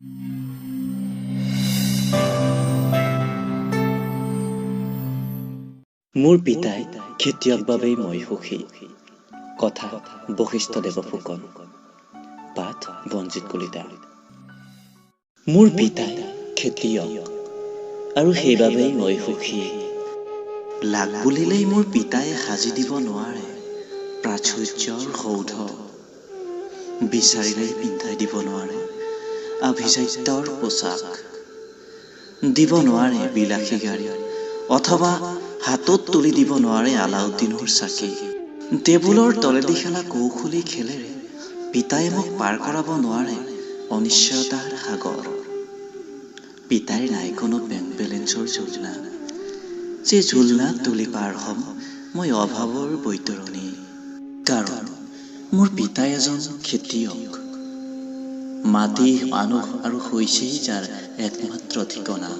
মোৰ পিতাই খেতিয়ক বাবেই মই সুখী। কথা বশিষ্ঠদেৱ ফুকন। পাঠ বঞ্জিত কলিতা। মোৰ পিতাই খেতিয়ক আৰু সেইবাবেই মই সুখী। লাগ বুলিলেই মোৰ পিতায়ে সাজি দিব নোৱাৰে প্ৰাচুৰ্যৰ সৌধ। বিচাৰিলেই পিন্ধাই দিব নোৱাৰে আভিজাত্যৰ পোচাক। দিব নোৱাৰে বিলাসী গাড়ী অথবা হাতত তুলি দিব নোৱাৰে আলাউদ্দিনৰ চাকি। টেবুলৰ তলেদি খেলা কৌশলী খেলেৰে পিতায়ে মোক পাৰ কৰাব নোৱাৰে অনিশ্চয়তাৰ সাগৰ। পিতাইৰ নাই কোনো বেংক বেলেঞ্চৰ জোলনা, যে জোলনাত তুলি পাৰ হ'ম মই অভাৱৰ বৈতৰণি। কাৰণ মোৰ পিতাই এজন খেতিয়ক। মাটি মানুহ আৰু হৈছেই যাৰ একমাত্ৰ ঠিকনা।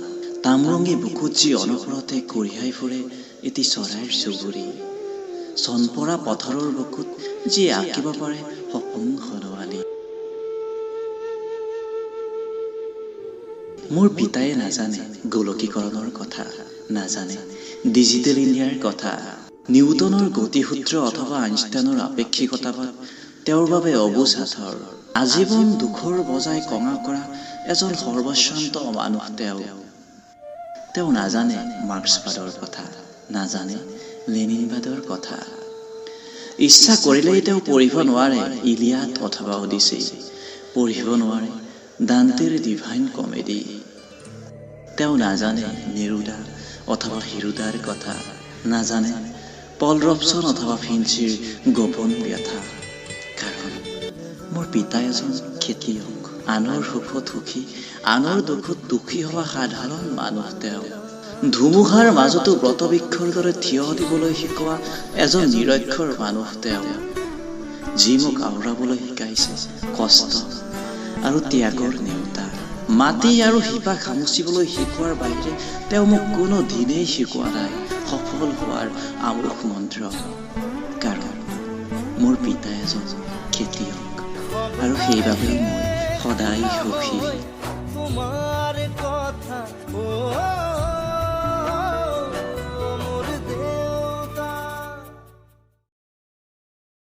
তামৰঙী বুকুত যি অনবৰতে কঢ়িয়াই ফুৰে এটি চৰাইৰ চুবুৰী। চনপৰা পথাৰৰ বুকুত যি আঁকিব পাৰে সপোন সনোৱালি। মোৰ পিতায়ে নাজানে গোলকীকৰণৰ কথা, নাজানে ডিজিটেল ইণ্ডিয়াৰ কথা। নিউটনৰ গতিসূত্ৰ অথবা আইনষ্টাইনৰ আপেক্ষিকতাবাদ তেওঁৰ বাবে অবুজ সাঁথৰ। আজীৱন দুখৰ বজাই কঙা কৰা এজন সৰ্বস্বান্ত মানুহ তেওঁ নাজানে মাৰ্ক্সবাদৰ কথা, নাজানে লেনিনবাদৰ কথা। ইচ্ছা কৰিলেই তেওঁ পঢ়িব নোৱাৰে ইলিয়াড অথবা অডিচি, পঢ়িব নোৱাৰে ডান্তেৰ ডিভাইন কমেডি। তেওঁ নাজানে নেৰুদা অথবা হিৰুদাৰ কথা, নাজানে পল ৰবচন অথবা ফিঞ্চিৰ গোপন ব্যথা। কাৰণ মোৰ পিতা এজন খেতিয়ক। আনৰ সুখত সুখী, আনৰ দুখত দুখী হোৱা সাধাৰণ মানুহ তেওঁ। ধুমুহাৰ মাজতো ব্ৰতবৃক্ষৰ দৰে থিয় দিবলৈ শিকোৱা এজন নিৰক্ষৰ মানুহ তেওঁ। যি মোক আওৰাবলৈ শিকাইছে কষ্ট আৰু ত্যাগৰ নেওতা। মাটি আৰু শিপা খামুচিবলৈ শিকোৱাৰ বাহিৰে তেওঁ মোক কোনো দিনেই শিকোৱা নাই সফল হোৱাৰ আমোঘ মন্ত্ৰ। কাৰণ মোৰ পিতা এজন খেতিয়ক আৰু সেইবাবেই মই সদায় সুখী। তোমাৰ কথা